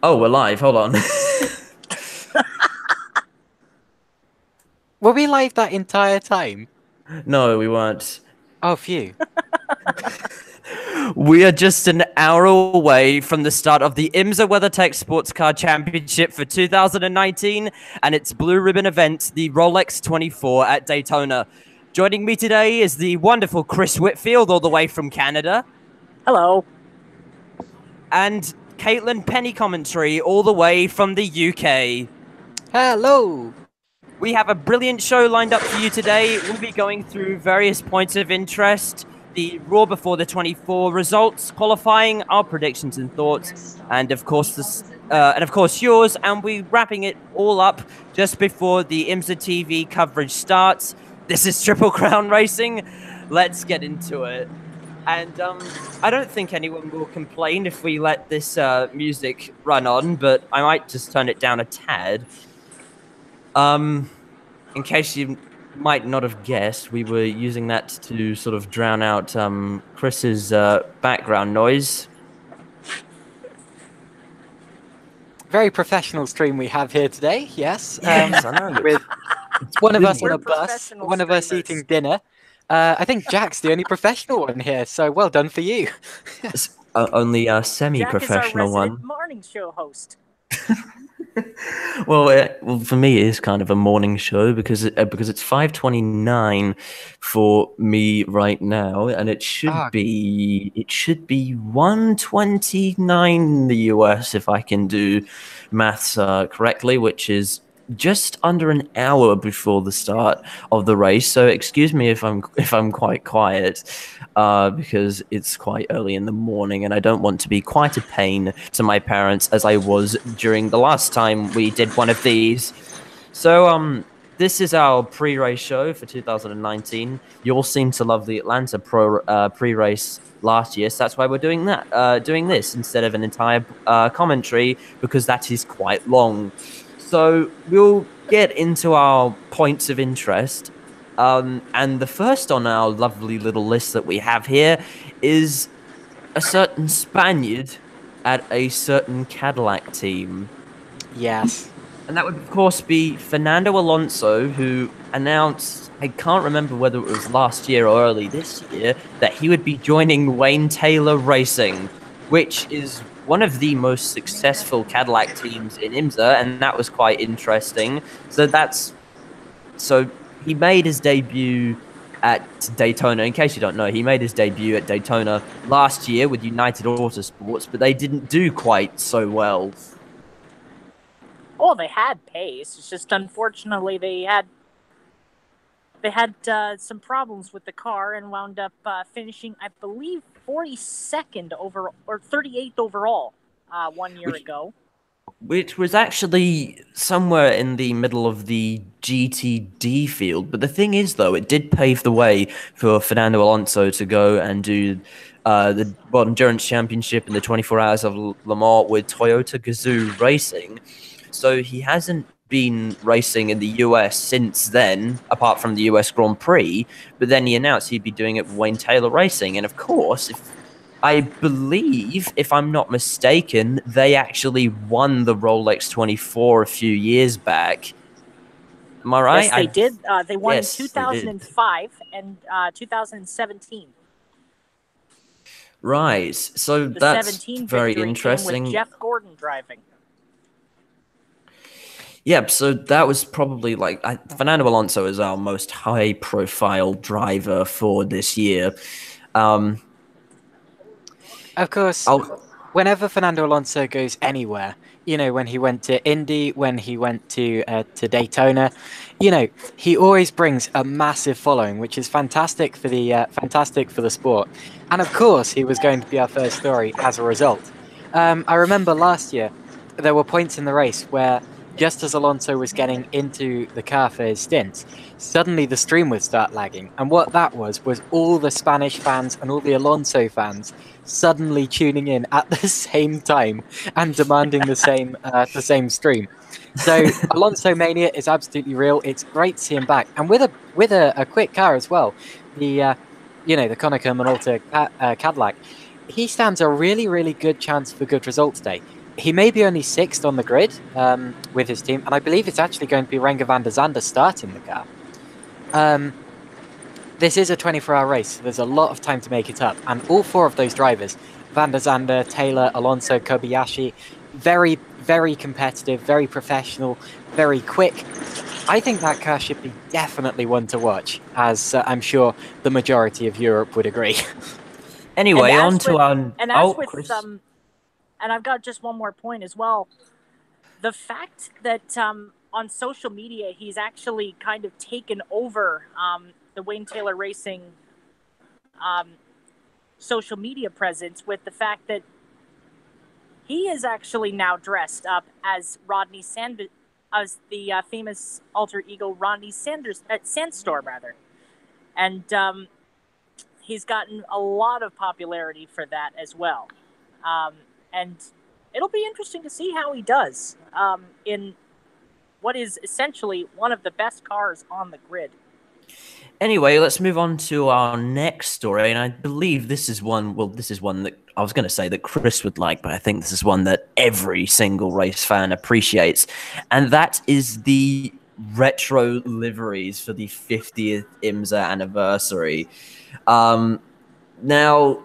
Oh, we're live. Hold on. Were we live that entire time? No, we weren't. Oh, phew. We are just an hour away from the start of the IMSA WeatherTech Sports Car Championship for 2019 and its blue ribbon event, the Rolex 24 at Daytona. Joining me today is the wonderful Chris Whitfield, all the way from Canada, Hello. and Caitlin Penny commentary, all the way from the UK. Hello. We have a brilliant show lined up for you today. We'll be going through various points of interest, the Raw before the 24 results, qualifying, our predictions and thoughts, and of course yours. And we're wrapping it all up just before the IMSA TV coverage starts. This is Triple Crown Racing. Let's get into it. And I don't think anyone will complain if we let this music run on, but I might just turn it down a tad. In case you might not have guessed, we were using that to sort of drown out Chris's background noise. Very professional stream we have here today, yes. Yes, I know. With one of us on We're a bus, professional one of us streamers. eating dinner. I think Jack's the only professional one here, so well done for you. Only a Jack is our semi-professional one. resident morning show host. Well, for me, it is kind of a morning show because it's 5:29 for me right now, and it should be 1:29 in the US if I can do maths correctly, which is just under an hour before the start of the race. So excuse me if I'm quite quiet, because it's quite early in the morning, and I don't want to be quite a pain to my parents as I was during the last time we did one of these. So this is our pre-race show for 2019. You all seem to love the Atlanta pre-race last year, so that's why we're doing this instead of an entire commentary, because that is quite long. So we'll get into our points of interest. And the first on our lovely little list that we have here is a certain Spaniard at a certain Cadillac team. Yes. And that would, of course, be Fernando Alonso, who announced, I can't remember whether it was last year or early this year, that he would be joining Wayne Taylor Racing, which is one of the most successful Cadillac teams in IMSA, and that was quite interesting. So he made his debut at Daytona. In case you don't know, he made his debut at Daytona last year with United Autosports, but they didn't do quite so well. Oh, they had pace. It's just unfortunately they had some problems with the car and wound up finishing, I believe, 42nd over or 38th overall 1 year ago. Which was actually somewhere in the middle of the GTD field. But the thing is, though, it did pave the way for Fernando Alonso to go and do the World Endurance Championship in the 24 Hours of Le Mans with Toyota Gazoo Racing. So he hasn't been racing in the US since then, apart from the US Grand Prix. But then he announced he'd be doing it with Wayne Taylor Racing. And of course, I believe, if I'm not mistaken, they actually won the Rolex 24 a few years back. Am I right? Yes, they did. They won Yes, in 2005 and 2017. Right. So The that's 17 very victory interesting. came with Jeff Gordon driving. Yep, so that was probably Fernando Alonso is our most high-profile driver for this year. Of course, whenever Fernando Alonso goes anywhere, when he went to Indy, when he went to Daytona, he always brings a massive following, which is fantastic for the sport. And of course, he was going to be our first story as a result. I remember last year there were points in the race where, just as Alonso was getting into the car for his stints, suddenly the stream would start lagging. And what that was all the Spanish fans and all the Alonso fans suddenly tuning in at the same time and demanding the same stream. So Alonso mania is absolutely real. It's great to see him back, and with a quick car as well. The Konica Minolta Cadillac. He stands a really, really good chance for good results today. he may be only 6th on the grid with his team, and I believe it's actually going to be Renger van der Zande starting the car. This is a 24-hour race, so there's a lot of time to make it up. And all 4 of those drivers, van der Zande, Taylor, Alonso, Kobayashi, very, very competitive, very professional, very quick. I think that car should be definitely one to watch, as I'm sure the majority of Europe would agree. Anyway, on to our... And I've got just one more point as well. The fact that on social media, he's actually kind of taken over the Wayne Taylor Racing social media presence with the fact that he is actually now dressed up as Rodney Sanders, as the famous alter ego Rodney Sanders at Sandstorm, rather. And he's gotten a lot of popularity for that as well. And it'll be interesting to see how he does in what is essentially one of the best cars on the grid. Anyway, let's move on to our next story, and I believe this is one that I was going to say that Chris would like, but I think this is one that every single race fan appreciates, and that is the retro liveries for the 50th IMSA anniversary. Now,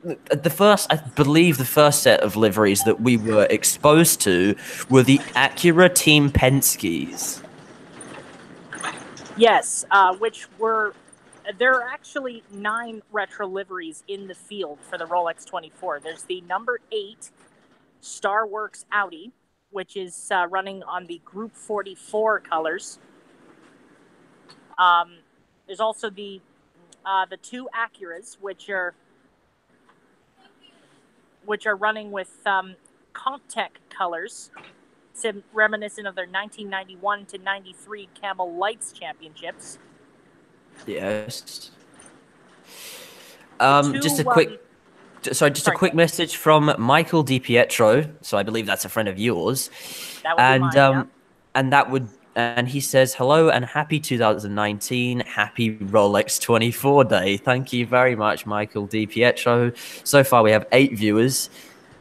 I believe the first set of liveries that we were exposed to were the Acura Team Penske's. Yes, there are actually 9 retro liveries in the field for the Rolex 24. There's the number 8 Starworks Audi, which is running on the Group 44 colors. There's also the 2 Acuras, which are running with Comtech colors, reminiscent of their 1991 to 93 Camel Lights championships. Yes. Just a quick message from Michael DiPietro. So I believe that's a friend of yours. That would be mine, and he says, hello and happy 2019, happy Rolex 24 day. Thank you very much, Michael DiPietro. So far we have 8 viewers.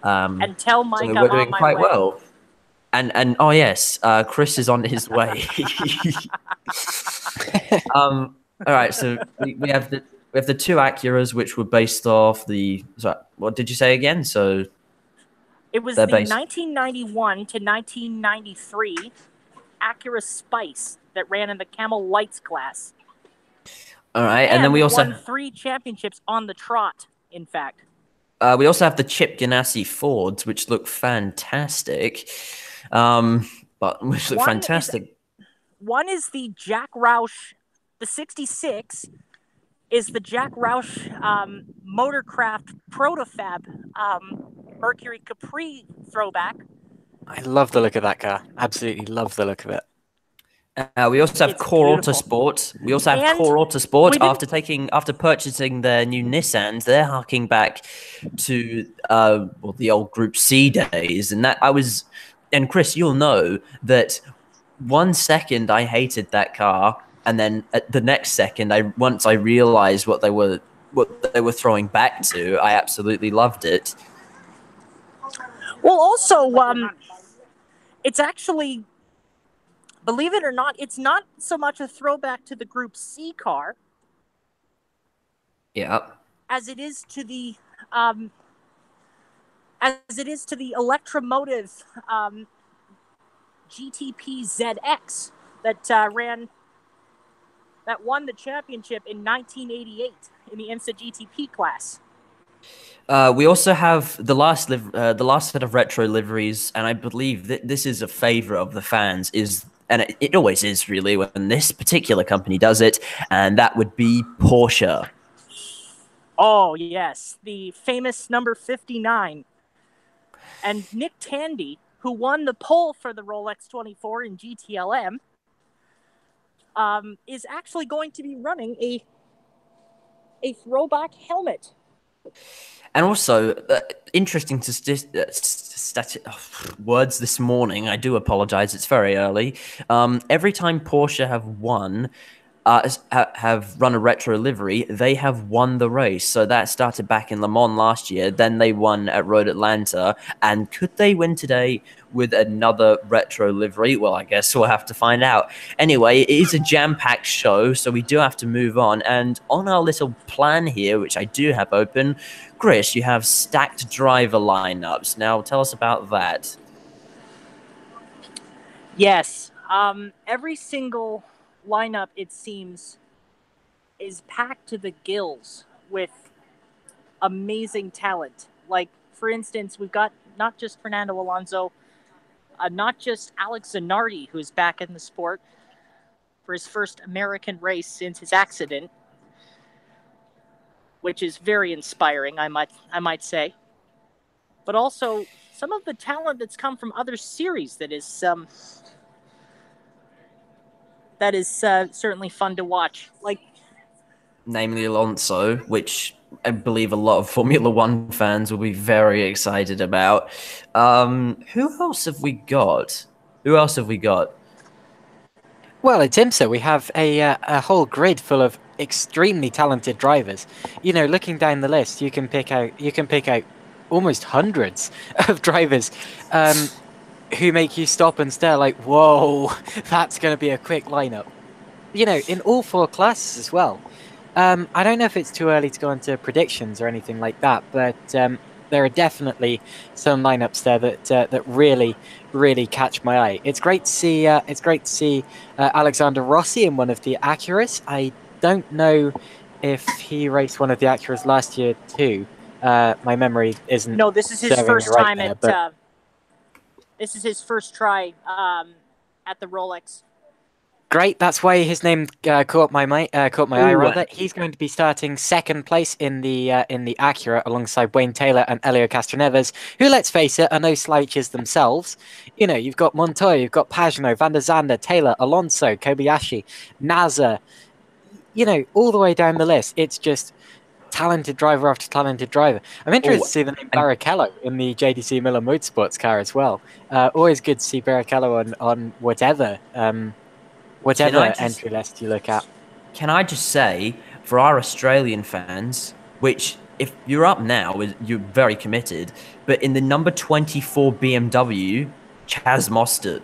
And tell Mike so we're doing quite well. And oh yes, Chris is on his way. All right, so we have the 2 Acuras, which were based off the. Sorry, what did you say again? So it was the 1991 to 1993 Acura Spice that ran in the Camel Lights class. All right, and then we also won 3 championships on the trot. In fact, we also have the Chip Ganassi Fords, which look fantastic. Fantastic. One is the Jack Roush, the 66 is the Jack Roush Motorcraft Protofab Mercury Capri throwback. I love the look of that car. Absolutely love the look of it. We also have Core Autosport. We also have Core Autosport after purchasing their new Nissans. They're harking back to the old Group C days, and Chris, you'll know that 1 second I hated that car, and then at the next second, once I realized what they were throwing back to, I absolutely loved it. Well, also, it's actually, believe it or not, it's not so much a throwback to the Group C car. Yeah. As it is to the Electromotive GTP ZX that won the championship in 1988 in the IMSA GTP class. We also have the last set of retro liveries, and I believe that this is a favorite of the fans, and it always is really when this particular company does it, and that would be Porsche. Oh, yes, the famous number 59. And Nick Tandy, who won the pole for the Rolex 24 in GTLM, is actually going to be running a throwback helmet. And also, interesting words this morning. I do apologize. It's very early. Every time Porsche have won, have run a retro livery, they have won the race. So that started back in Le Mans last year. Then they won at Road Atlanta. And could they win today with another retro livery? Well, I guess we'll have to find out. Anyway, it is a jam-packed show, so we do have to move on. And on our little plan here, which I do have open, Chris, you have stacked driver lineups. Now, tell us about that. Yes. Every single lineup, it seems, is packed to the gills with amazing talent. Like, for instance, we've got not just Fernando Alonso, not just Alex Zanardi, who's back in the sport for his first American race since his accident, which is very inspiring, I might say. But also some of the talent that's come from other series that is certainly fun to watch. Like, namely Alonso, which I believe a lot of Formula One fans will be very excited about. Who else have we got? Well, at IMSA, we have a whole grid full of extremely talented drivers. You know, looking down the list, you can pick out almost hundreds of drivers who make you stop and stare like, whoa, that's going to be a quick lineup. You know, in all 4 classes as well. I don't know if it's too early to go into predictions or anything like that, but there are definitely some lineups there that really catch my eye. It's great to see Alexander Rossi in one of the Acuras. I don't know if he raced one of the Acuras last year too. My memory isn't. No, this is his first right time there, this is his first try at the Rolex. Great, that's why his name caught my eye. Rather, he's going to be starting 2nd place in the Acura alongside Wayne Taylor and Elio Castroneves, who, let's face it, are no slouches themselves. You know, you've got Montoya, you've got Pagano, Van der Zande, Taylor, Alonso, Kobayashi, Nasser. You know, all the way down the list, it's just talented driver after talented driver. I'm interested to see the name Barrichello in the JDC Miller Motorsports car as well. Always good to see Barrichello on whatever entry list you look at. Can I just say, for our Australian fans, which if you're up now, you're very committed, but in the number 24 BMW, Chaz Mostert.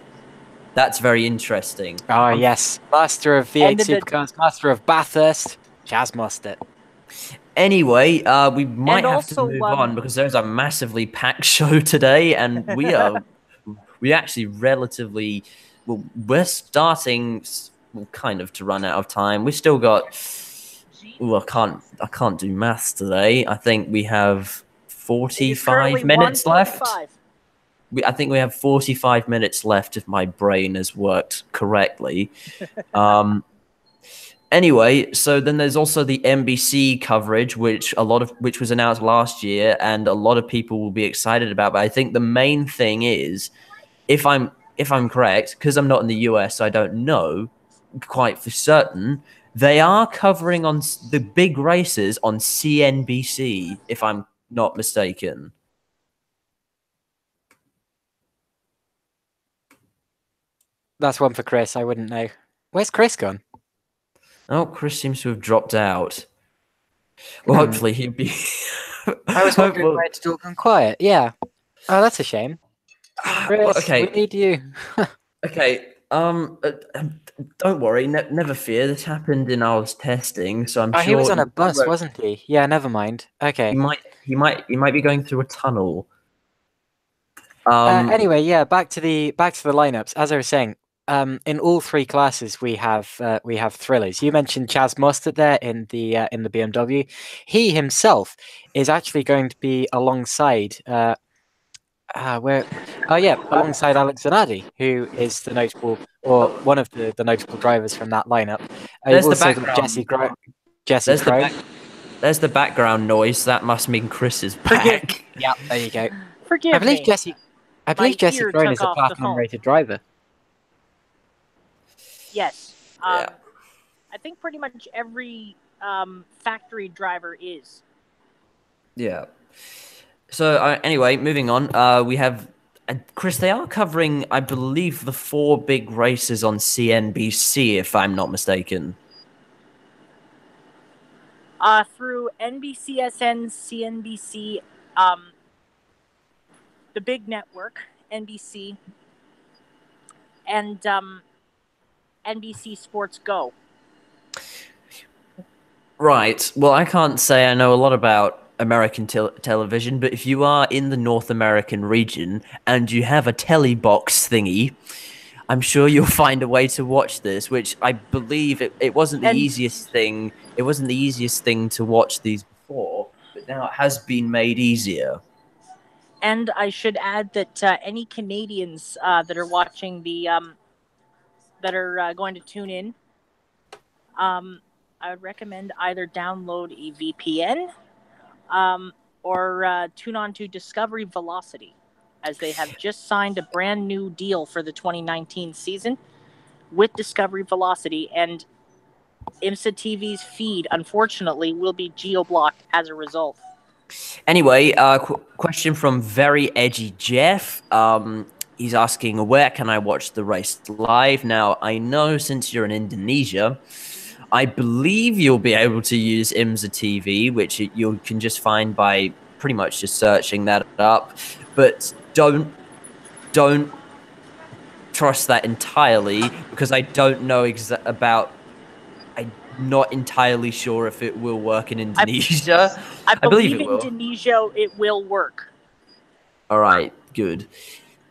That's very interesting. Oh, yes. Master of V8 Supercars, master of Bathurst, Chaz Mostert. Anyway, we might have to move on because there's a massively packed show today, and we actually relatively... Well, we're starting kind of to run out of time. We still got... Ooh, I can't do maths today. I think we have 45 minutes left. I think we have 45 minutes left if my brain has worked correctly. Anyway, so then there's also the NBC coverage, which was announced last year, and a lot of people will be excited about. But I think the main thing is, if I'm correct, because I'm not in the US, I don't know quite for certain, they are covering on the big races on CNBC, if I'm not mistaken. That's one for Chris. I wouldn't know. Where's Chris gone? Oh, Chris seems to have dropped out. Well, hopefully he'd be... I was wondering why it's still gone quiet. Yeah. Oh, that's a shame. Chris, okay. We need you. Okay. Don't worry. Never fear. This happened in our testing, so I'm sure he was on a bus, wasn't he? Yeah. Never mind. Okay. He might be going through a tunnel. Anyway, yeah. Back to the lineups. As I was saying, in all 3 classes we have thrillers. You mentioned Chaz Mostert there in the BMW. He himself is actually going to be alongside. Alongside Alex Zanardi, who is the notable, or one of the notable drivers from that lineup. There's the background. Jesse Crow. There's the background noise. That must mean Chris is back. Yeah, there you go. Forgive me. I believe Jesse Crow is a platinum-rated driver. Yes. Yeah. I think pretty much every factory driver is. Yeah. So anyway, moving on. We have Chris. They are covering, I believe, the 4 big races on CNBC, if I'm not mistaken. through NBCSN, CNBC, the big network, NBC, and NBC Sports Go. Right. Well, I can't say I know a lot about American television, but if you are in the North American region and you have a telly box thingy, I'm sure you'll find a way to watch this, which I believe it wasn't the easiest thing. It wasn't the easiest thing to watch these before, but now it has been made easier. And I should add that any Canadians that are watching that are going to tune in, I would recommend either download a VPN or tune on to Discovery Velocity, as they have just signed a brand new deal for the 2019 season with Discovery Velocity, and IMSA TV's feed, unfortunately, will be geo-blocked as a result. Anyway, question from very edgy Jeff. He's asking, where can I watch the race live? Now, I know since you're in Indonesia, I believe you'll be able to use IMSA TV, which you can just find by pretty much just searching that up. But don't trust that entirely, because I don't know I'm not entirely sure if it will work in Indonesia. I believe it in will. Indonesia it will work. All right, good.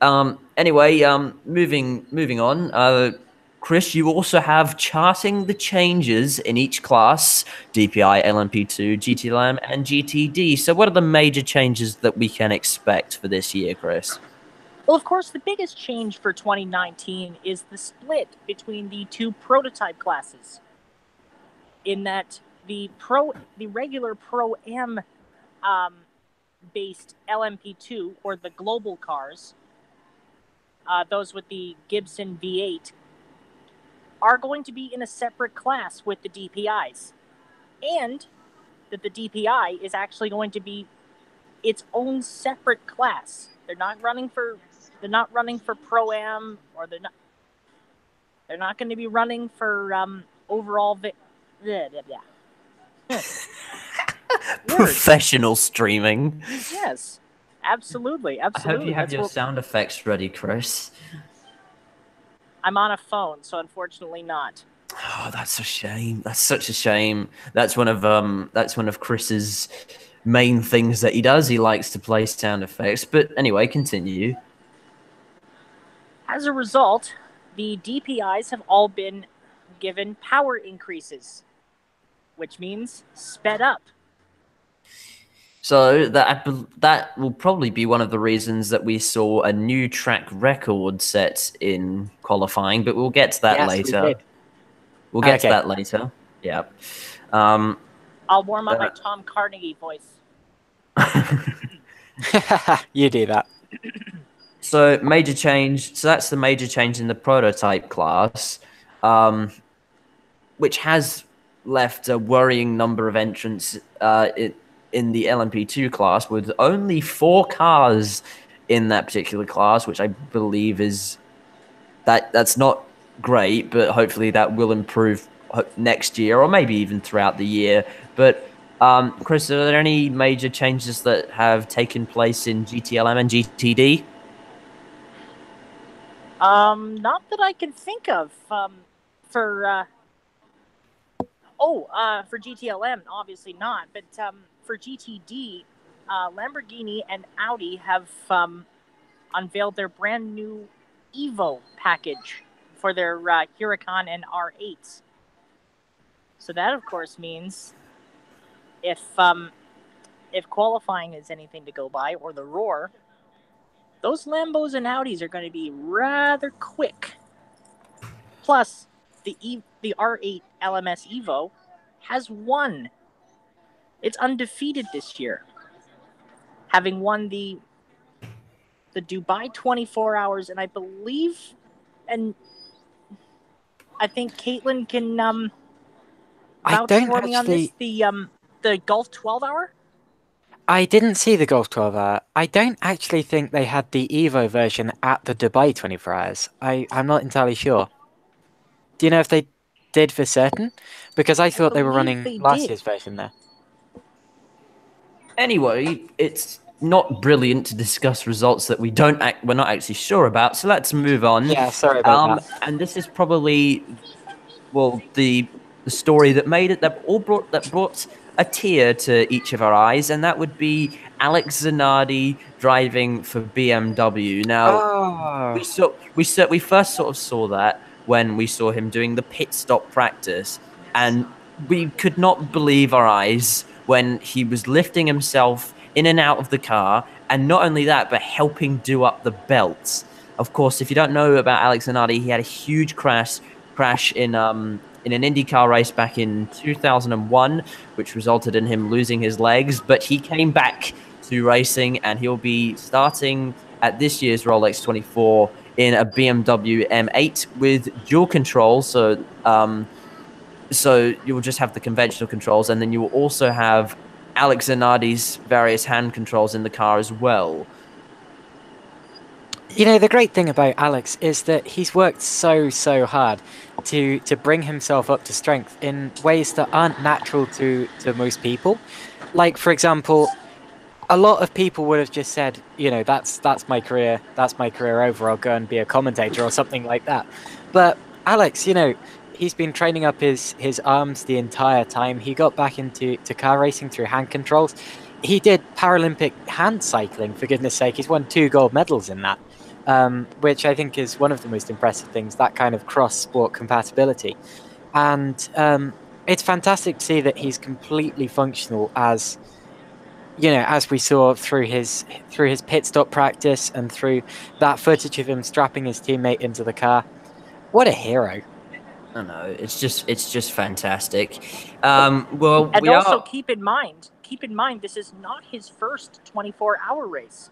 Anyway, moving on. Chris, you also have charting the changes in each class: DPI, LMP2, GTLM, and GTD. So, what are the major changes that we can expect for this year, Chris? Well, of course, the biggest change for 2019 is the split between the two prototype classes. In that the regular Pro-Am based LMP2, or the global cars, those with the Gibson V8, are going to be in a separate class with the DPIs. And that the DPI is actually going to be its own separate class. They're not running for Pro-Am, or they're not going to be running for overall Professional streaming. Yes, absolutely. I hope you have your sound effects ready, Chris. I'm on a phone, so unfortunately not. Oh, that's a shame. That's such a shame. That's one of Chris's main things that he does. He likes to play sound effects. But anyway, continue. As a result, the DPIs have all been given power increases, which means sped up. So that will probably be one of the reasons that we saw a new track record set in qualifying, but we'll get to that later. We'll get to that later. Yeah. I'll warm up my Tom Carnegie voice. You do that. So major change. So that's the major change in the prototype class, which has left a worrying number of entrants in the LMP2 class, with only 4 cars in that particular class, which I believe is that's not great, but hopefully that will improve next year, or maybe even throughout the year. But Chris, are there any major changes that have taken place in GTLM and GTD? Not that I can think of. For GTLM, obviously not. But for GTD, Lamborghini and Audi have unveiled their brand new Evo package for their Huracan and R8s. So that, of course, means if qualifying is anything to go by, or the Roar, those Lambos and Audis are going to be rather quick. Plus, the R8 LMS Evo has won. It's undefeated this year, having won the Dubai 24 Hours, and I think Caitlin can vouch for me on this. The Gulf 12 Hour. I didn't see the Golf 12 Hour. I don't actually think they had the Evo version at the Dubai 24 Hours. I'm not entirely sure. Do you know if they did for certain? Because I thought they were running last year's version there. Anyway, it's not brilliant to discuss results that we're not actually sure about. So let's move on. Yeah, sorry about that. And this is probably the story that made it that brought a tear to each of our eyes, and that would be Alex Zanardi driving for BMW. Now, Oh, we first sort of saw that when we saw him doing the pit stop practice, and we could not believe our eyes when he was lifting himself in and out of the car, and not only that, but helping do up the belts. Of course, if you don't know about Alex Zanardi, he had a huge crash in an IndyCar race back in 2001, which resulted in him losing his legs. But he came back to racing, and he'll be starting at this year's Rolex 24 in a BMW M8 with dual control. So you'll just have the conventional controls, and then you will also have Alex Zanardi's various hand controls in the car as well. you know, the great thing about Alex is that he's worked so hard to bring himself up to strength in ways that aren't natural to most people. Like, for example, a lot of people would have just said, you know, that's my career, over. I'll go and be a commentator or something like that. But Alex, you know, he's been training up his arms the entire time. He got back into car racing through hand controls. He did Paralympic hand cycling, for goodness sake. He's won 2 gold medals in that, which I think is one of the most impressive things, that kind of cross-sport compatibility. And it's fantastic to see that he's completely functional as, you know, as we saw through his pit stop practice and through that footage of him strapping his teammate into the car. What a hero! I don't know. It's just fantastic. Well, And we also are. keep in mind, this is not his first 24-hour race.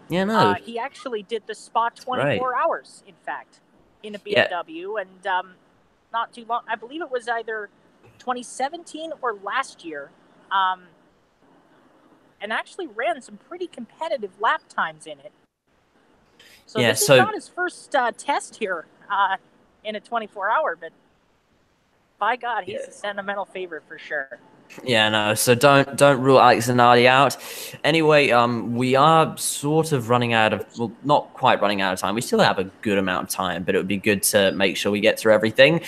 Yeah, no, He actually did the Spa right. 24 hours, in fact, in a Yeah, BMW, and not too long. I believe it was either 2017 or last year, and actually ran some pretty competitive lap times in it. So yeah. this is So not his first test here in a 24-hour, but by God, he's a sentimental favorite for sure. yeah, no. So don't rule Alex Zanardi out. Anyway, we are sort of running out of, well, not quite running out of time. We still have a good amount of time, but it would be good to make sure we get through everything.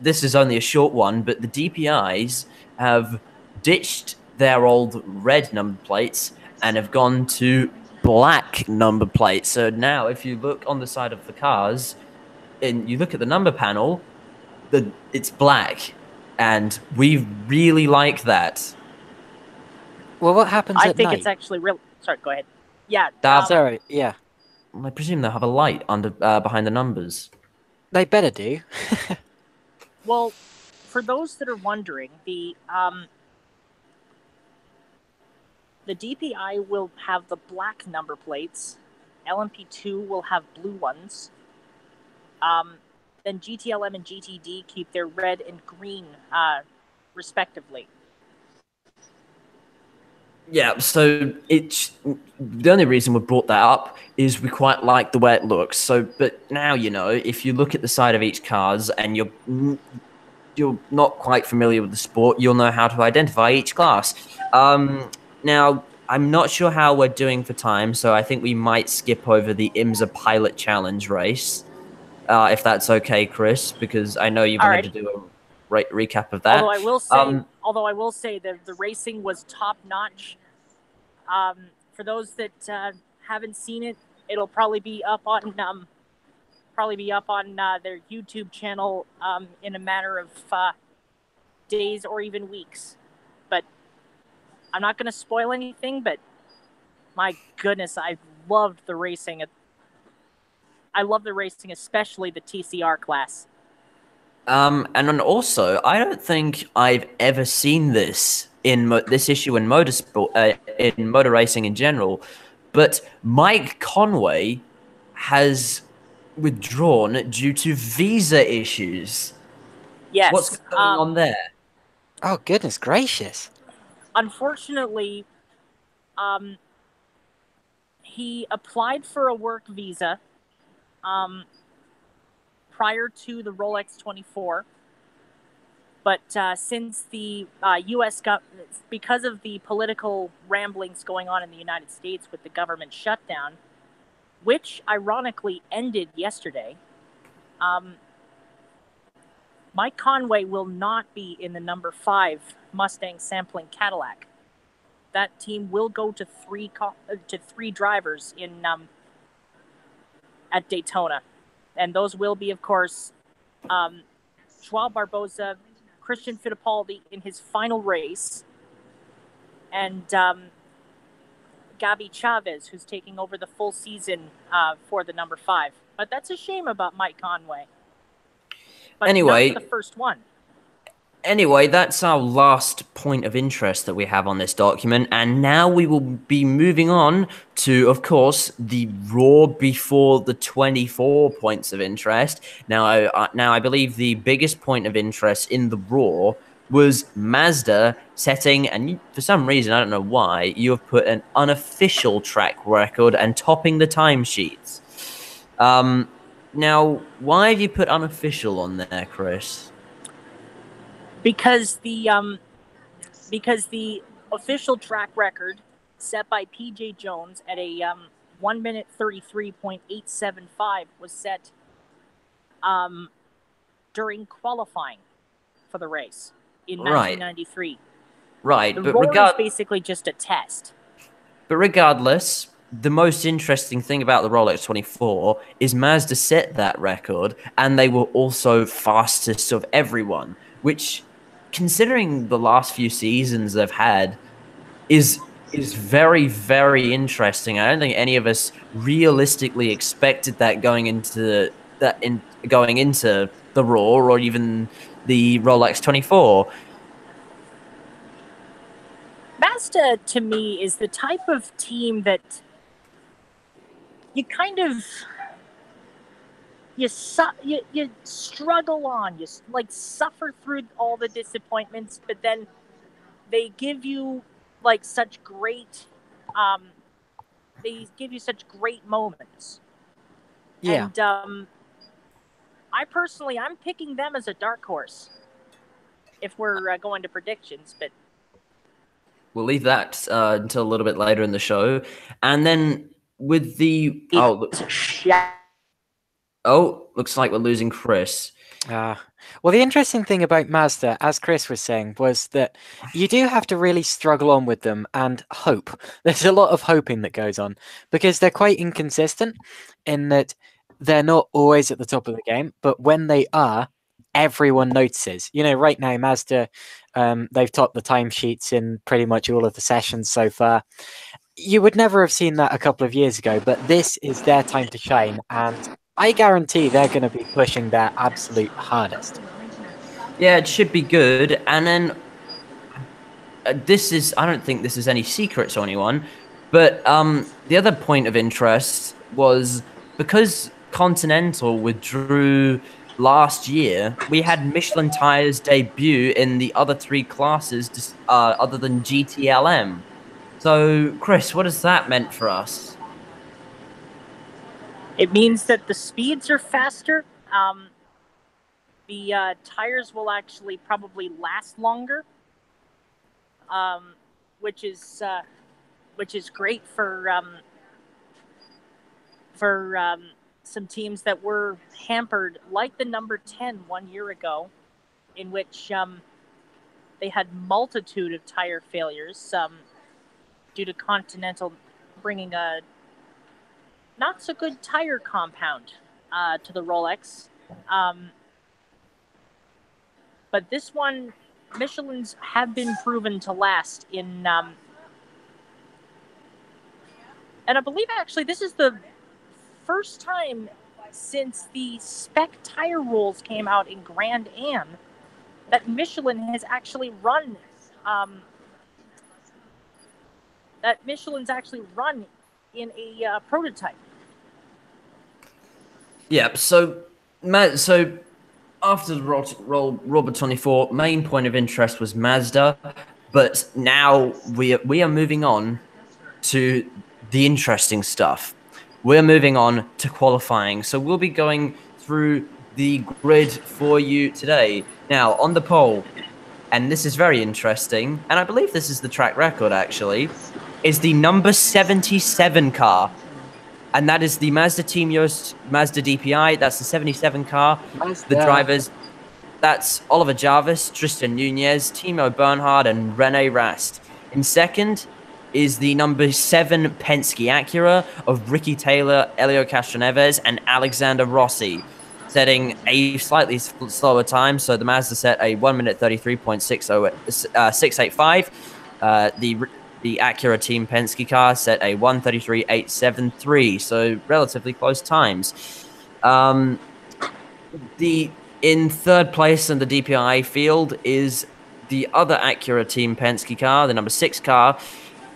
This is only a short one, but the DPIs have ditched their old red number plates and have gone to black number plates. So now, if you look on the side of the cars and you look at the number panel, it's black, and we really like that. Well, what happens I at think it's night? actually real. Sorry, go ahead. Yeah. Sorry, yeah, I presume they'll have a light under behind the numbers. they better do. Well, for those that are wondering, the DPI will have the black number plates. LMP2 will have blue ones. Then GTLM and GTD keep their red and green, respectively. Yeah, so it's the only reason we brought that up is we quite like the way it looks. So, but now you know, if you look at the side of each cars and you're not quite familiar with the sport, you'll know how to identify each class. Now, I'm not sure how we're doing for time, so I think we might skip over the IMSA Pilot Challenge race, if that's okay, Chris, because I know you wanted to Alrighty. do a recap of Although that. I will say, the racing was top notch. For those that haven't seen it, it'll probably be up on their YouTube channel in a matter of days or even weeks. But I'm not going to spoil anything. But my goodness, I loved the racing. I love the racing, especially the TCR class. And then also, I don't think I've ever seen this in this issue in motorsport, in motor racing in general. But Mike Conway has withdrawn due to visa issues. What's Yes. going on there? Oh, goodness gracious! Unfortunately, he applied for a work visa prior to the Rolex 24. But since the U.S. because of the political ramblings going on in the United States with the government shutdown, which ironically ended yesterday, Mike Conway will not be in the number 5 Mustang sampling Cadillac. That team will go to three drivers in at Daytona, and those will be, of course, Joao Barboza, Christian Fittipaldi in his final race, and Gabi Chavez, who's taking over the full season for the number 5. But that's a shame about Mike Conway. But anyway, not the first one. Anyway, that's our last point of interest that we have on this document, and now we will be moving on to, of course, the Raw before the 24 points of interest. Now, I believe the biggest point of interest in the Raw was Mazda setting, and for some reason, I don't know why, you have put an unofficial track record and topping the timesheets. Now, why have you put unofficial on there, Chris? Because the official track record set by PJ Jones at a 1 minute 33.875 was set during qualifying for the race in 1993. Right, the Roar is basically just a test. But regardless, the most interesting thing about the Rolex 24 is Mazda set that record, and they were also fastest of everyone, which, considering the last few seasons they've had, is very, very interesting. I don't think any of us realistically expected that going into the Raw or even the Rolex 24. Mazda, to me, is the type of team that you kind of you struggle on, you like suffer through all the disappointments, but then they give you like such great moments. Yeah. And I'm picking them as a dark horse if we're going to predictions, but we'll leave that until a little bit later in the show. And then with the looks like we're losing Chris. Well, the interesting thing about Mazda, as Chris was saying, was that you do have to really struggle on with them and hope. There's a lot of hoping that goes on because they're quite inconsistent in that they're not always at the top of the game, but when they are, everyone notices. You know, right now, Mazda, they've topped the timesheets in pretty much all of the sessions so far. You would never have seen that a couple of years ago, but this is their time to shine, and I guarantee they're going to be pushing their absolute hardest. Yeah, it should be good. And then I don't think this is any secret to anyone, but the other point of interest was because Continental withdrew last year, we had Michelin tires debut in the other 3 classes other than GTLM. So, Chris, what has that meant for us? It means that the speeds are faster. The tires will actually probably last longer, which is great for some teams that were hampered, like the number 10 1 year ago, in which they had multitude of tire failures due to Continental bringing a not so good tire compound to the Rolex. But this one, Michelin's have been proven to last in, and I believe actually this is the first time since the spec tire rules came out in Grand Am that Michelin has actually run, Michelin's actually run in a prototype. Yeah, so after the Robert 24, main point of interest was Mazda, but now we are moving on to the interesting stuff. We're moving on to qualifying, so we'll be going through the grid for you today. Now, on the pole, and this is very interesting, and I believe this is the track record actually, is the number 77 car. And that is the Mazda Team Yost Mazda DPI. That's the 77 car. The drivers, that's Oliver Jarvis, Tristan Nunez, Timo Bernhard, and Rene Rast. In second is the number 7 Penske Acura of Ricky Taylor, Elio Castroneves, and Alexander Rossi, setting a slightly slower time. So the Mazda set a 1 minute 33.685. The Acura Team Penske car set a 1:33.873, so relatively close times. In third place in the DPI field is the other Acura Team Penske car, the number 6 car,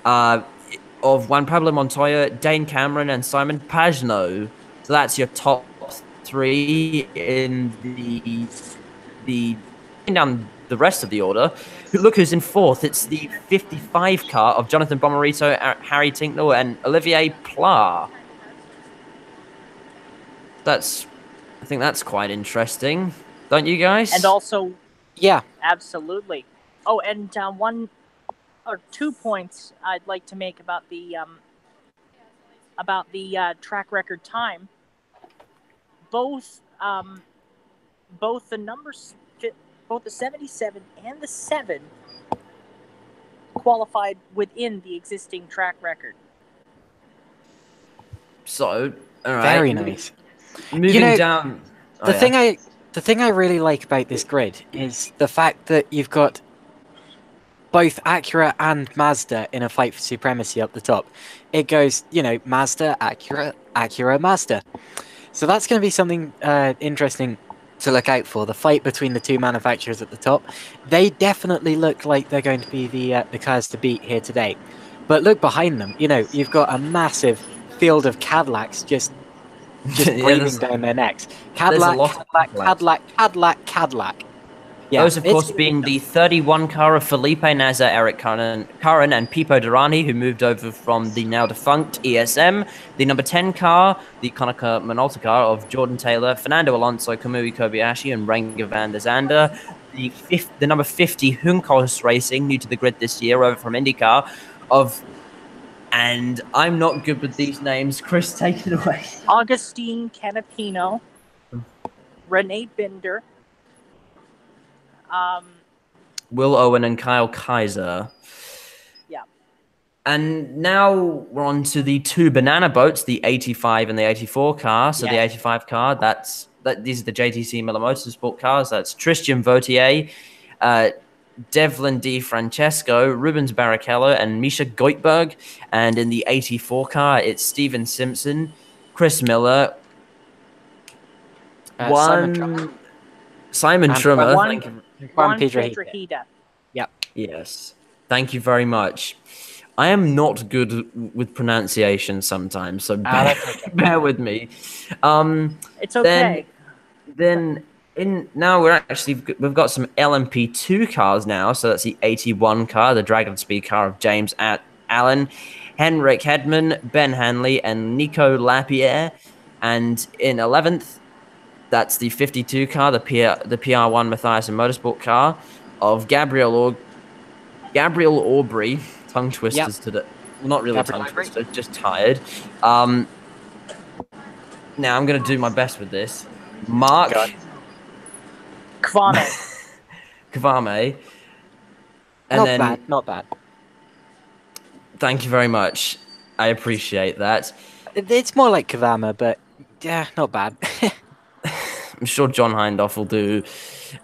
of Juan Pablo Montoya, Dane Cameron, and Simon Pagno. So that's your top 3 in the down the rest of the order. Look who's in fourth. It's the 55 car of Jonathan Bomarito, Harry Tinknell, and Olivier Pla. I think that's quite interesting, don't you guys? And also, yeah, absolutely. Oh, and 1 or 2 points I'd like to make about the track record time. Both the numbers, both the 77 and the 7 qualified within the existing track record. So, all right. Very nice. Moving down. The thing I really like about this grid is the fact that you've got both Acura and Mazda in a fight for supremacy up the top. It goes, Mazda, Acura, Acura, Mazda. So that's going to be something interesting to look out for. The fight between the two manufacturers at the top. They definitely look like they're going to be the cars to beat here today. But look behind them. You've got a massive field of Cadillacs just breathing down their necks. Cadillac. Yeah, those, of course, being the 31 car of Felipe Nasr, Eric Curran, and Pipo Durrani, who moved over from the now-defunct ESM. The number 10 car, the Konica Minolta car of Jordan Taylor, Fernando Alonso, Kamui Kobayashi, and Renger van der Zande. The number 50 Juncos Racing, new to the grid this year, over from IndyCar, and I'm not good with these names. Chris, take it away. Augustine Canapino, Renee Binder, Will Owen and Kyle Kaiser. Yeah. And now we're on to the 2 banana boats, the 85 and the 84 car. So the 85 car, these are the JTC Miller Motorsport cars. That's Tristan Vautier, Devlin Di Francesco, Rubens Barrichello, and Misha Goitberg. And in the 84 car, it's Steven Simpson, Chris Miller, Simon Trummer. Juan Piedrahita. Yep. Yes. Thank you very much. I am not good with pronunciation sometimes, so bear with me. It's okay. Now we've got some LMP2 cars now. So that's the 81 car, the Dragon Speed car of James Allen, Henrik Hedman, Ben Hanley, and Nico Lapierre. And in 11th, that's the 52 car, the PR1 Matthias and Motorsport car of Gabriel Aubrey. Tongue twisters today. Well, not really tongue twisters, just tired. Now I'm going to do my best with this. Mark Kvame. Not bad. Thank you very much. I appreciate that. It's more like Kavama, but yeah, not bad. I'm sure John Hindhoff will do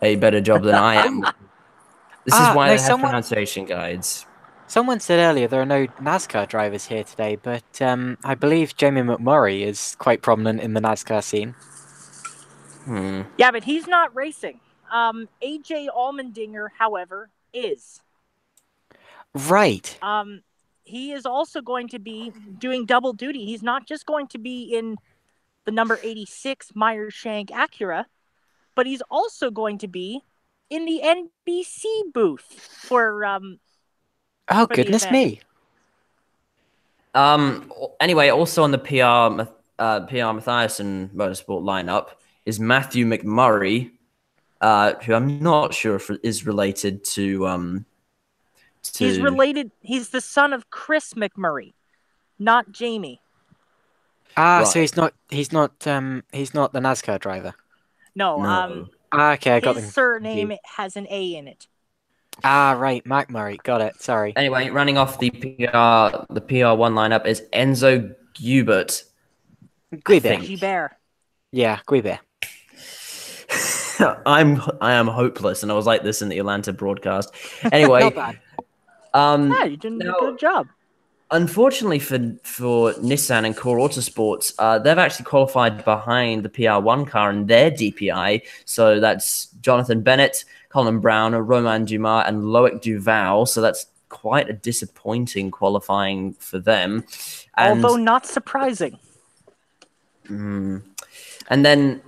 a better job than I am. This is why they have pronunciation guides. Someone said earlier there are no NASCAR drivers here today, but I believe Jamie McMurray is quite prominent in the NASCAR scene. Yeah, but he's not racing. AJ Allmendinger, however, is. Right. He is also going to be doing double duty. He's not just going to be in the number 86 Meyer-Shank Acura, but he's also going to be in the NBC booth for oh, goodness me. Anyway, also on the PR Matthias and Motorsport lineup is Matthew McMurray, who I'm not sure if is related to He's related. He's the son of Chris McMurray, not Jamie. Ah, so right. he's not the NASCAR driver. No. No. Ah, okay, I got His them surname confused. has an A in it. Ah, right, McMurray, got it. Sorry. Anyway, running off the PR1 lineup is Enzo Gubert. I Guibe. think. Gilbert. Yeah, Guibe. I am hopeless, and I was like this in the Atlanta broadcast. Anyway, Not bad. Yeah, you did a good job. unfortunately for Nissan and Core Autosports, they've actually qualified behind the PR1 car in their DPI. So that's Jonathan Bennett, Colin Brown, Romain Dumas, and Loic Duval. So that's quite a disappointing qualifying for them. And Although not surprising. and then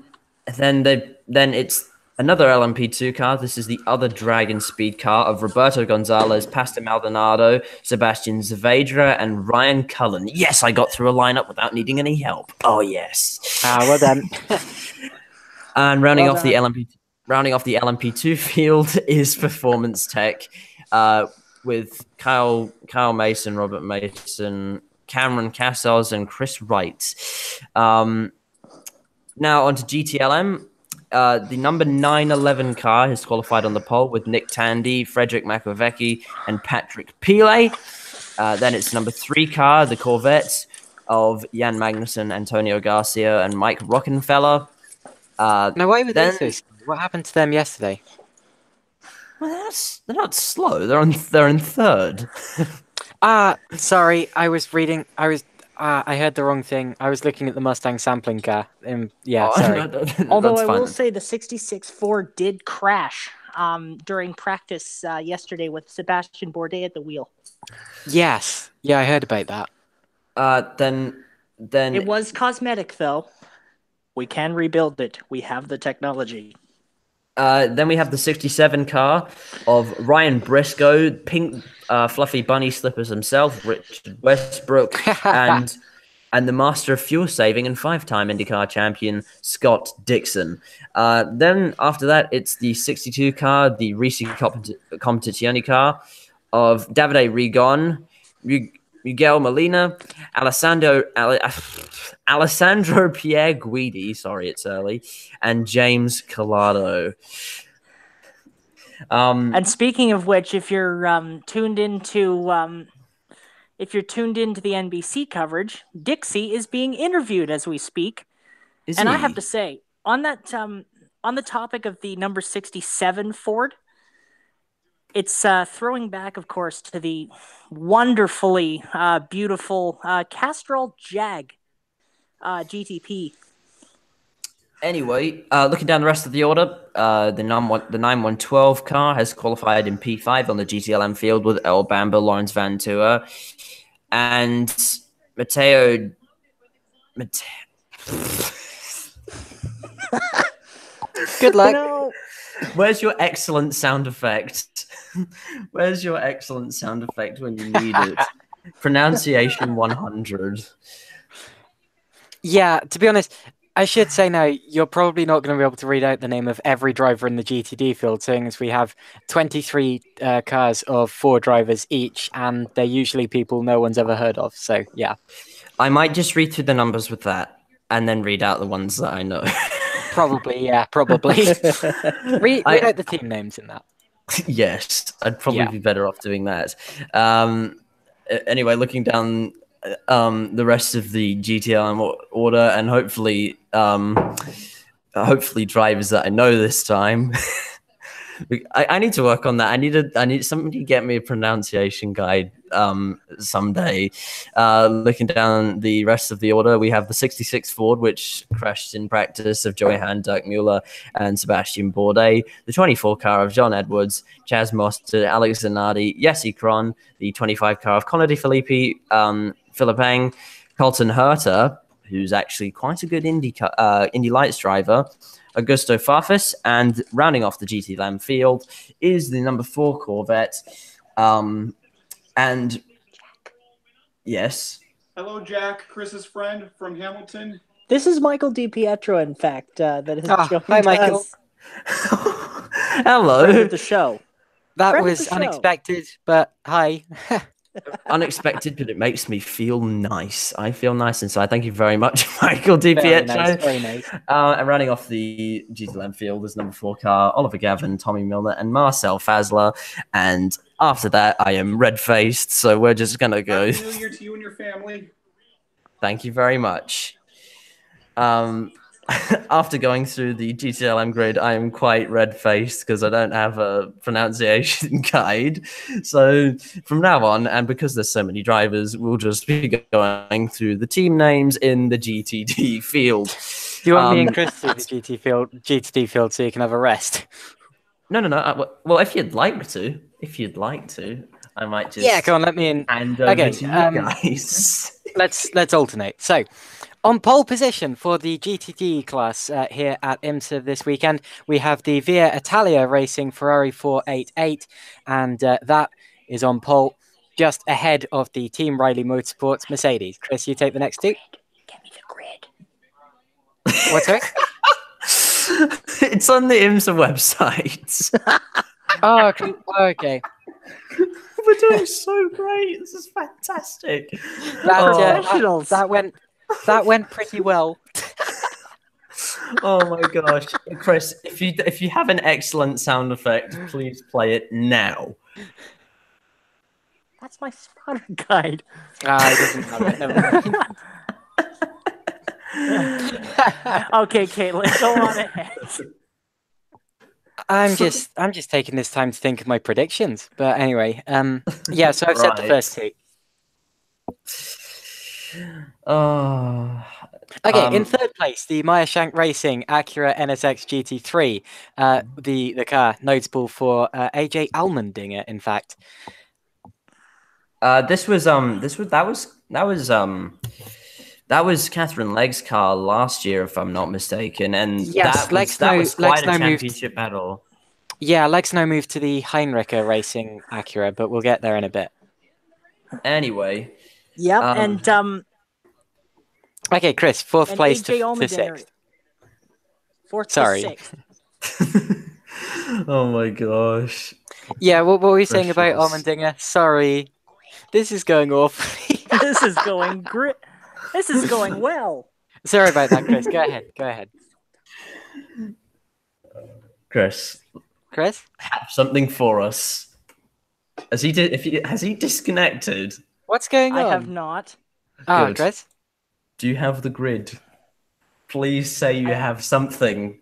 it's another LMP2 car. This is the other Dragon Speed car of Roberto Gonzalez, Pastor Maldonado, Sebastian Zavedra, and Ryan Cullen. Yes, I got through a lineup without needing any help. Oh yes. Ah, well done. And Well done. rounding off the LMP2 field is Performance Tech, with Kyle Mason, Robert Mason, Cameron Cassos, and Chris Wright. Now onto GTLM. The number 911 car has qualified on the pole with Nick Tandy, Frederick Makovecki, and Patrick Pile. Then it's number 3 car, the Corvette of Jan Magnussen, Antonio Garcia, and Mike Rockenfeller. Now, why were they Then so slow? What happened to them yesterday? well, they're not slow. They're in third. Ah, sorry, I was reading. I heard the wrong thing. I was looking at the Mustang sampling car. Yeah, Oh, sorry. Although that's I fine. will say the 66 Ford did crash during practice yesterday with Sebastian Bourdais at the wheel. Yes, yeah, I heard about that. Then It was cosmetic, though. We can rebuild it. We have the technology. Then we have the 67 car of Ryan Briscoe, pink fluffy bunny slippers himself, Richard Westbrook, and the master of fuel saving and 5-time IndyCar champion Scott Dixon. Then after that, it's the 62 car, the Risi Competizione car of Davide Rigon, Miguel Molina, Alessandro Pierre Guidi, sorry, it's early, and James Collado. And speaking of which, if you're tuned into the NBC coverage, Dixie is being interviewed as we speak. Is And he? I have to say, on the topic of the number 67 Ford, it's throwing back, of course, to the wonderfully beautiful Castrol Jag GTP. Anyway, looking down the rest of the order, the 9112 car has qualified in P5 on the GTLM field with El Bamba, Lawrence Van Tour, and Mateo. Good luck. No. Where's your excellent sound effect? Where's your excellent sound effect when you need it? Pronunciation 100. Yeah, to be honest, I should say now, you're probably not going to be able to read out the name of every driver in the GTD field, seeing as we have 23 cars of 4 drivers each, and they're usually people no one's ever heard of. So, yeah. I might just read through the numbers with that and then read out the ones that I know. Probably, yeah, probably. read out the team names in that. Yes, I'd probably Yeah. be better off doing that. Anyway, looking down the rest of the GTLM order, and hopefully drivers that I know this time. I need to work on that. I need somebody to get me a pronunciation guide someday. Looking down the rest of the order, we have the 66 Ford, which crashed in practice of Joey Hand, Dirk Mueller, and Sebastian Bourdais. The 24 car of John Edwards, Chaz Mostert, Alex Zanardi, Jesse Cron. The 25 car of Conor De Filippi, Philip Eng, Colton Herter, who's actually quite a good Indy Lights driver, Augusto Farfus, and rounding off the GT field is the number 4 Corvette. And yes. Hello, Jack, Chris's friend from Hamilton. This is Michael DiPietro, in fact, that has joined hi, Michael. us. Friend Hello. of the show. That Friend of was the show. unexpected, but hi. Unexpected, but it makes me feel nice. I feel nice inside. Thank you very much, Michael Very DiPietro. nice, very nice. And running off the GT Lamfield is number 4 car, Oliver Gavin, Tommy Milner, and Marcel Fazler. And after that, I am red-faced, so we're just going to go. Happy New Year to you and your family. Thank you very much. After going through the GTLM grid, I am quite red-faced because I don't have a pronunciation guide. So from now on, and because there's so many drivers, we'll just be going through the team names in the GTD field. Do you want me and Chris to do the GTD field so you can have a rest? No. Well, if you'd like to, I might just Yeah, go on, let me in. hand over to you guys. Let's alternate. So, on pole position for the GTD class here at IMSA this weekend, we have the Via Italia Racing Ferrari 488, and that is on pole just ahead of the Team Riley Motorsports Mercedes. Chris, you take the next two. Give me the grid. What's it? It's on the IMSA website. Oh, okay. We're doing so great. This is fantastic. Professionals. That went pretty well. Oh my gosh, Chris! If you have an excellent sound effect, please play it now. That's my spotter guide. He doesn't have it. Never mind. Okay, Caitlin, go on ahead. I'm just taking this time to think of my predictions. But anyway, yeah. So I've said the Right. first two. Oh, Okay, in third place, the Meyer Shank Racing Acura NSX GT3, the car notable for AJ Allmendinger, in fact. that was Catherine Legg's car last year, if I'm not mistaken, and Yes, that was quite a Legs now moved- championship battle. Yeah, Lex now moved to the Heinricher Racing Acura, but we'll get there in a bit. Anyway, Yep, Um, Okay, Chris, fourth and place AJ to Allmendinger. sixth. Fourth Sorry. to sixth. oh my gosh. Yeah, what were we saying about Precious. Allmendinger? Sorry, this is going off. This is going great. This is going well. Sorry about that, Chris. Go ahead. Chris, Chris? have something for us. Has he disconnected? What's going on? I have not. Oh, Good. Chris? Do you have the grid? Please say you have something.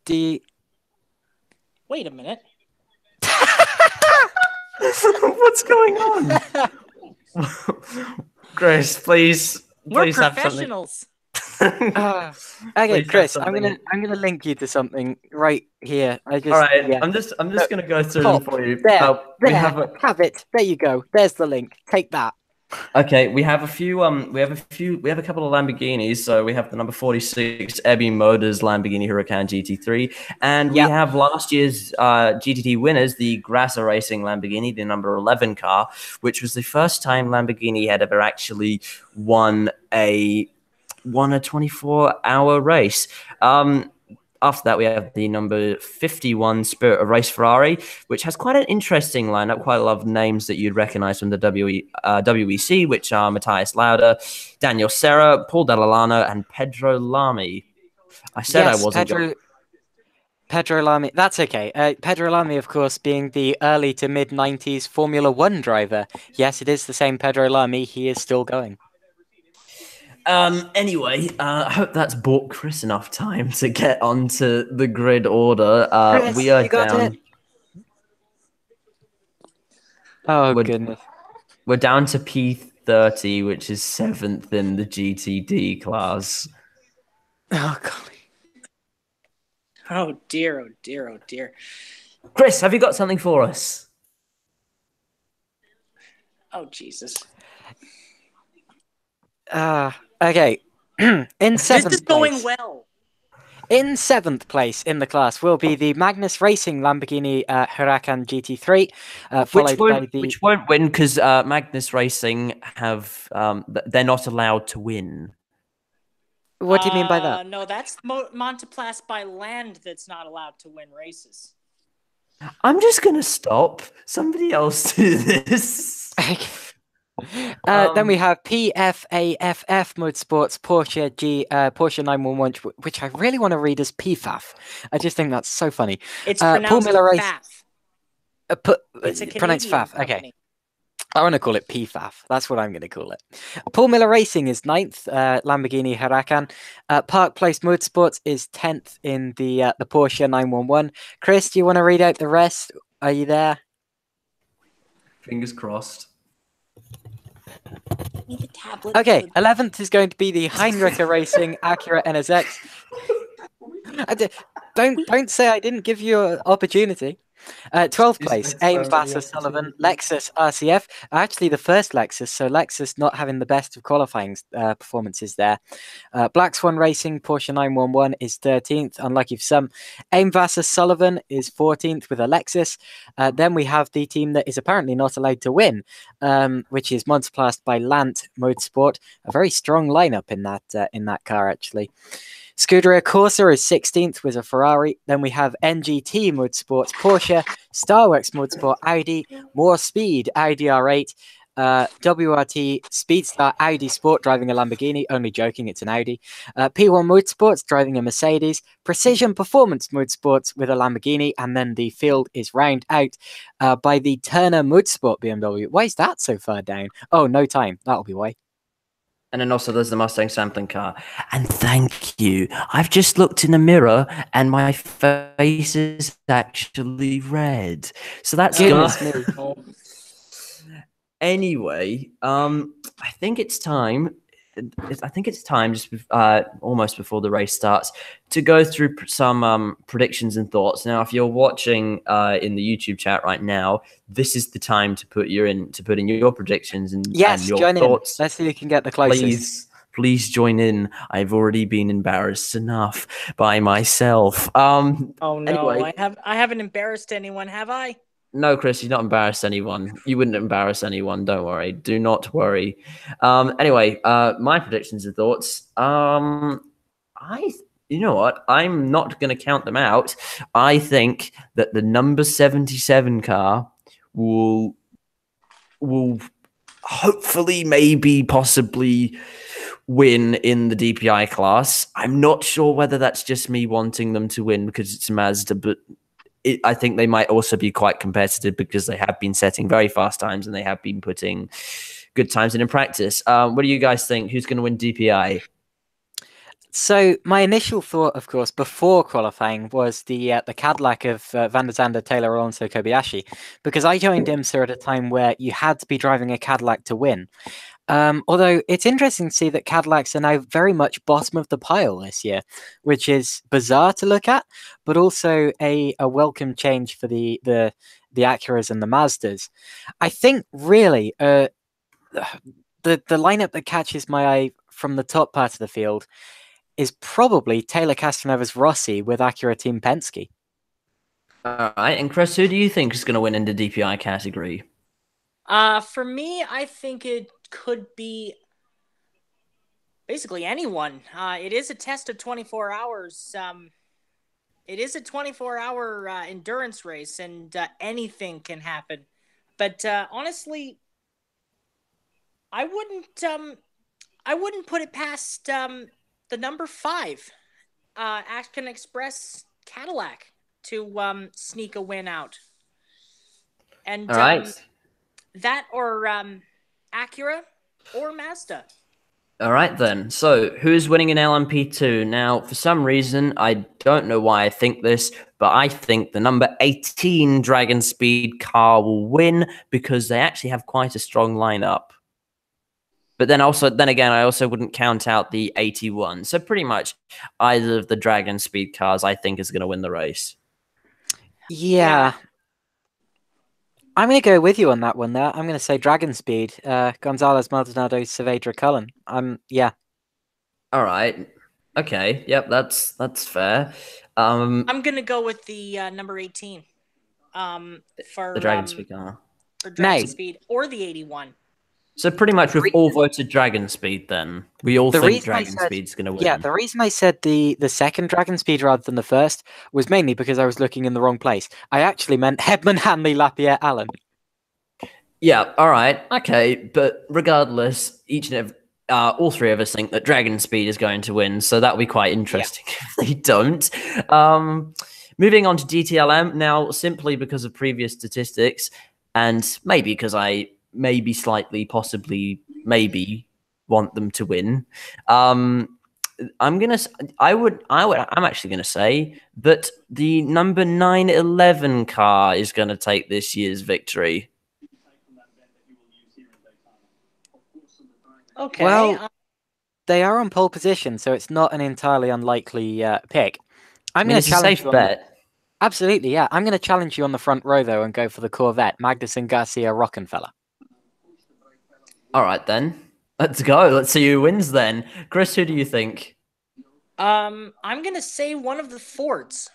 Wait a minute. What's going on? Chris, please We're have something. professionals. Okay, Please have Chris, I'm something. gonna link you to something right here. All right, yeah. I'm just gonna go through Pop. them for you. There, We there, have it. There you go. There's the link. Take that. Okay, we have a couple of Lamborghinis. So we have the number 46 Ebby Motors Lamborghini Huracan GT3, and we Yep. have last year's GTT winners, the Grasser Racing Lamborghini, the number 11 car, which was the first time Lamborghini had ever actually won a 24-hour race. After that, we have the number 51 Spirit of Race Ferrari, which has quite an interesting lineup, quite a lot of names that you'd recognize from the WEC, which are Matthias Lauda, Daniel Serra, Paul Dall'Anna, and Pedro Lamy. I said Yes, I wasn't Pedro Lamy. That's okay. Pedro Lamy, of course, being the early to mid 90s Formula One driver. Yes, it is the same Pedro Lamy. He is still going. Anyway, I hope that's bought Chris enough time to get onto the grid order. Chris, We are you got down. it. Oh, Would- goodness. We're down to P30, which is 7th in the GTD class. Oh, golly. Oh dear, oh dear, oh dear. Chris, have you got something for us? Oh Jesus. Okay. In This seventh is going place. well. In seventh place in the class will be the Magnus Racing Lamborghini Huracan GT3, followed by the... Which won't win because Magnus Racing have they're not allowed to win. What do you mean by that? No, that's Monteplas by land that's not allowed to win races. I'm just gonna stop. Somebody else do this. Then we have PFAFF Motorsports Porsche 911, which I really want to read as PFAF. I just think that's so funny. It's Paul pronounced Miller Race. FAF. It's a Pronounced Canadian FAF. Okay. company. I want to call it PFAF. That's what I'm going to call it. Paul Miller Racing is 9th, Lamborghini Huracan. Park Place Motorsports is 10th in the Porsche 911. Chris, do you want to read out the rest? Are you there? Fingers crossed. Need the tablet. Okay, 11th is going to be the Heinrich Racing Acura NSX. Don't say I didn't give you an opportunity. 12th place, AIM Vassar Sullivan, Lexus RCF. Actually, the first Lexus, so Lexus not having the best of qualifying performances there. Black Swan Racing, Porsche 911 is 13th, unlucky for some. AIM Vassar Sullivan is 14th with a Lexus. Then we have the team that is apparently not allowed to win, which is Monteplas by Lant Motorsport. A very strong lineup in that car, actually. Scuderia Corsa is 16th with a Ferrari. Then we have NGT Motorsports, Porsche, Starworks Motorsport, Audi, More Speed, Audi R8, WRT Speedstar, Audi Sport driving a Lamborghini. Only joking, it's an Audi. P1 Motorsports driving a Mercedes. Precision Performance Motorsports with a Lamborghini. And then the field is round out by the Turner Motorsport BMW. Why is that so far down? Oh, no time. That'll be why. And then also there's the Mustang sampling car. And thank you. I've just looked in the mirror and my face is actually red. So that's Goodness good. Anyway, I think it's time. Just almost before the race starts to go through some predictions and thoughts. Now, if you're watching in the YouTube chat right now, this is the time to put in your predictions and your join thoughts. In. Let's see who can get the closest. Please join in. I've already been embarrassed enough by myself. Oh no, anyway. I haven't embarrassed anyone, have I? No, Chris, you've not embarrassed anyone. You wouldn't embarrass anyone. Don't worry. Do not worry. Anyway, my predictions and thoughts. You know what? I'm not going to count them out. I think that the number 77 car will hopefully, maybe, possibly win in the DPI class. I'm not sure whether that's just me wanting them to win because it's Mazda, but I think they might also be quite competitive because they have been setting very fast times and they have been putting good times in practice. What do you guys think? Who's going to win DPI? So my initial thought, of course, before qualifying was the Cadillac of Van der Zande, Taylor, Alonso, Kobayashi, because I joined IMSA at a time where you had to be driving a Cadillac to win. Although it's interesting to see that Cadillacs are now very much bottom of the pile this year, which is bizarre to look at, but also a welcome change for the Acuras and the Mazdas. I think really the lineup that catches my eye from the top part of the field is probably Taylor Castroneves Rossi with Acura Team Penske. All right, and Chris, who do you think is going to win in the DPI category? For me, I think it could be basically anyone. It is a test of 24 hours. It is a 24-hour endurance race, and anything can happen. But honestly, I wouldn't put it past the number 5, Ashton Express Cadillac to sneak a win out. And all right. That or Acura or Mazda. All right, then. So who's winning in LMP2? Now, for some reason, I don't know why I think this, but I think the number 18 Dragon Speed car will win because they actually have quite a strong lineup. But then again, I also wouldn't count out the 81. So pretty much either of the Dragon Speed cars, I think, is going to win the race. Yeah. I'm going to go with you on that one there. I'm going to say Dragon Speed, Gonzalez, Maldonado, Saavedra, Cullen. Yeah. All right. Okay. Yep, that's fair. I'm going to go with the number 18 for the Dragon Speed car. For Dragon Speed or the 81. So pretty much we've all voted Dragon Speed then. We all think Dragon Speed's going to win. Yeah, the reason I said the second Dragon Speed rather than the first was mainly because I was looking in the wrong place. I actually meant Hedman, Hanley, Lapierre, Allen. Yeah, all right, okay, but regardless, all three of us think that Dragon Speed is going to win, so that'll be quite interesting if they don't. Moving on to DTLM now, simply because of previous statistics, and maybe because I maybe slightly, possibly, maybe want them to win. I'm actually gonna say that the number 911 car is gonna take this year's victory. Okay. Well, they are on pole position, so it's not an entirely unlikely pick. I mean, it's a safe bet. Absolutely, yeah. I'm going to challenge you on the front row, though, and go for the Corvette, Magnussen, Garcia, Rockenfeller. All right, then. Let's go. Let's see who wins, then. Chris, who do you think? I'm going to say one of the Fords.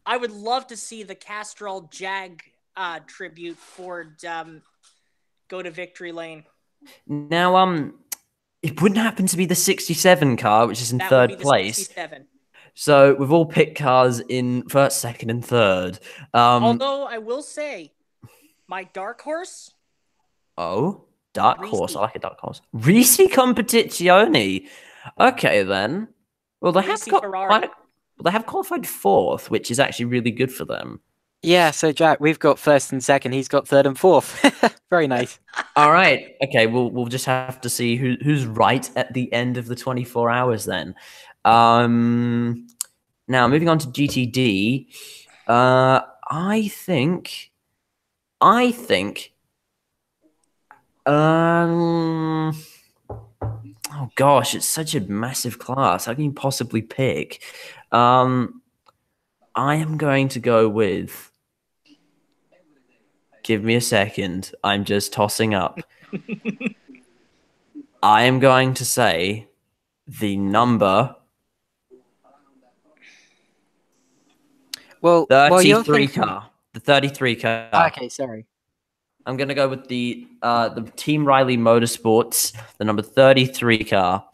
I would love to see the Castrol Jag tribute Ford go to victory lane. Now, it wouldn't happen to be the 67 car, which is in third place. 67. So we've all picked cars in first, second, and third. Although I will say, my dark horse. Oh, dark horse. I like a dark horse. Reese Competizione. Okay, then. Well, they have they have qualified fourth, which is actually really good for them. Yeah, so Jack, we've got first and second. He's got third and fourth. Very nice. All right. Okay, we'll just have to see who's right at the end of the 24 hours then. Now moving on to GTD, I think oh gosh, it's such a massive class. How can you possibly pick? I am going to go with, give me a second. I'm just tossing up. I am going to say the number 33 car. The 33 car. Okay, sorry. I'm going to go with the Team Riley Motorsports, the number 33 car.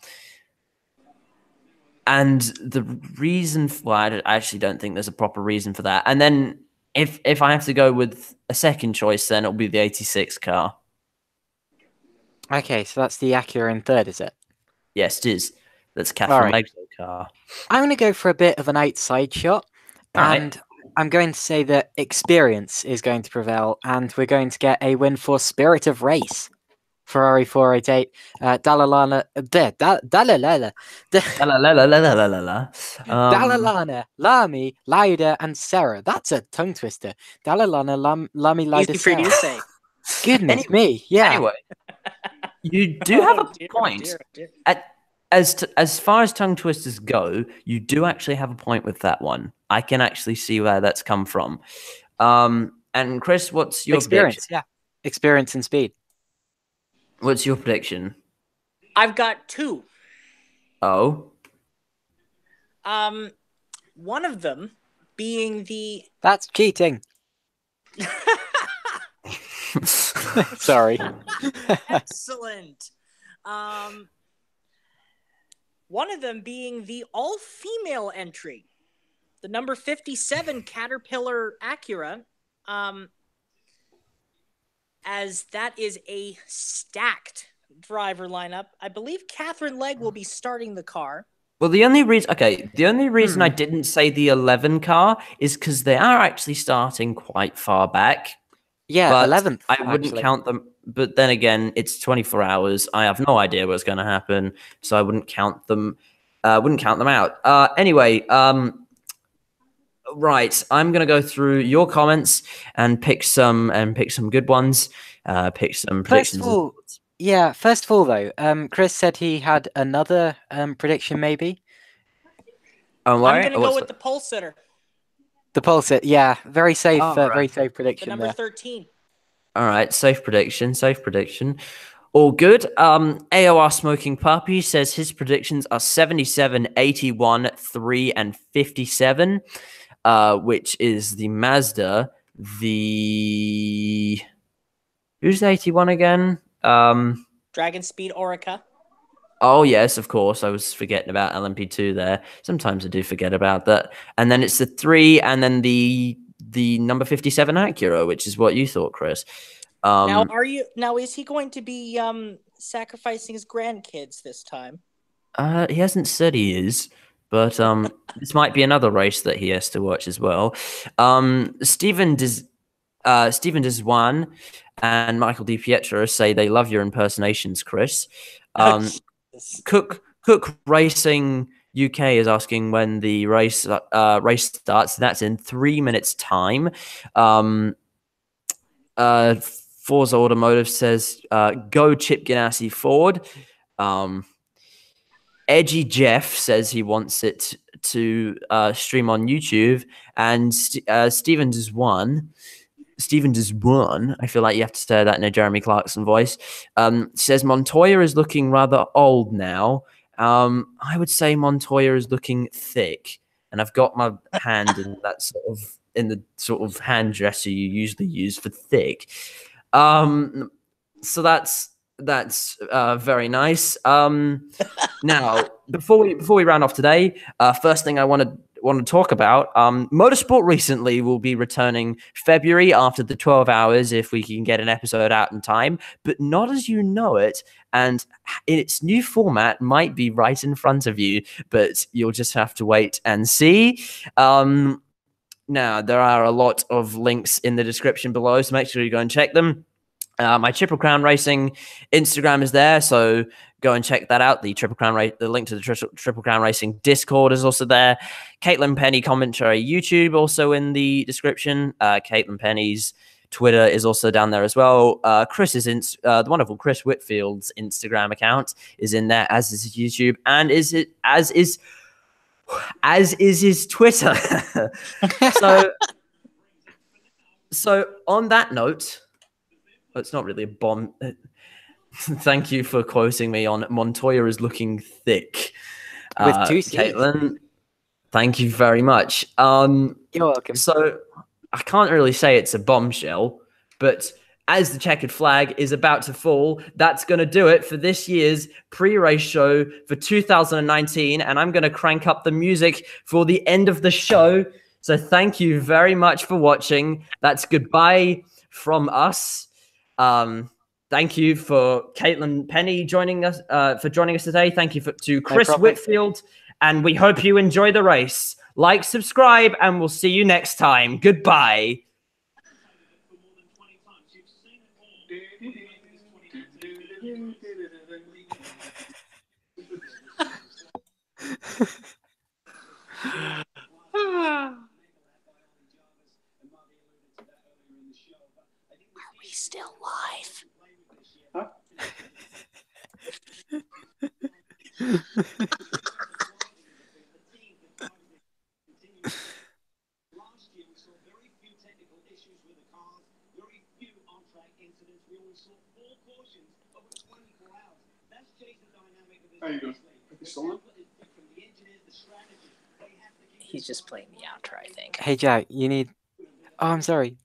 And the reason for I actually don't think there's a proper reason for that. And then if I have to go with a second choice, then it'll be the 86 car. Okay, so that's the Acura in third, is it? Yes, it is. That's Catherine Leg's car. I'm going to go for a bit of an outside shot. And I'm going to say that experience is going to prevail, and we're going to get a win for Spirit of Race. Ferrari 488, Dalalana, Dalalana, Lamy, Lauda, and Sarah. That's a tongue twister. Dalalana, Lamy, Lauda, Easy for you to say. Goodness me, yeah. Anyway, you do have a point. As far as tongue twisters go, you do actually have a point with that one. I can actually see where that's come from. And Chris, what's your experience? prediction? Yeah, experience and speed. What's your prediction? I've got two. Oh. One of them being the. That's cheating. Sorry. Excellent. One of them being the all-female entry, the number 57 Caterpillar Acura, as that is a stacked driver lineup. I believe Catherine Legg will be starting the car. Well, the only reason I didn't say the 11 car is because they are actually starting quite far back. Yeah, 11th. I wouldn't count them. But then again, it's 24 hours. I have no idea what's going to happen, so I wouldn't count them. Wouldn't count them out. Anyway, right. I'm going to go through your comments and pick some good ones. Pick some predictions. First of all, though, Chris said he had another prediction, maybe. I'm going to go with the pole sitter. The pole sitter, yeah, very safe, very safe prediction. The number 13. All right, safe prediction. All good. AOR Smoking Puppy says his predictions are 77, 81, 3, and 57, which is the Mazda. Who's the 81 again? Dragon Speed Orica. Oh yes, of course. I was forgetting about LMP2 there. Sometimes I do forget about that. And then it's the 3, and then the number 57 Acura, which is what you thought, Chris. Now is he going to be sacrificing his grandkids this time? He hasn't said he is, but this might be another race that he has to watch as well. Stephen Deswan and Michael Di Pietro say they love your impersonations, Chris. Cook Racing UK is asking when the race starts. That's in 3 minutes' time. Forza Automotive says, "Go Chip Ganassi Ford." Edgy Jeff says he wants it to stream on YouTube, and Steven does one. Steven does one. I feel like you have to say that in a Jeremy Clarkson voice. Says Montoya is looking rather old now. I would say Montoya is looking thick, and I've got my hand in the sort of hand gesture you usually use for thick. So that's very nice. Now, before we round off today, first thing I want to talk about, Motorsport Recently will be returning February after the 12 hours if we can get an episode out in time, but not as you know it. And its new format might be right in front of you, but you'll just have to wait and see. Now, there are a lot of links in the description below, so make sure you go and check them. My Triple Crown Racing Instagram is there, so go and check that out. The link to the Triple Crown Racing Discord is also there. Caitlin Penny commentary YouTube also in the description. Caitlin Penny's Twitter is also down there as well. The wonderful Chris Whitfield's Instagram account is in there, as is his YouTube, and as is his Twitter. So on that note. It's not really a bomb. Thank you for quoting me on Montoya is looking thick. With 2 C's. Caitlin, thank you very much. You're welcome. So I can't really say it's a bombshell, but as the checkered flag is about to fall, that's going to do it for this year's pre-race show for 2019. And I'm going to crank up the music for the end of the show. So thank you very much for watching. That's goodbye from us. Thank you for Caitlin Penny joining us today. Thank you to Chris Whitfield, and we hope you enjoy the race. Like, subscribe, and we'll see you next time. Goodbye. Are we still live? Huh? How you doing? You still on? He's just playing the outro, I think. Hey, Jack, you need... Oh, I'm sorry.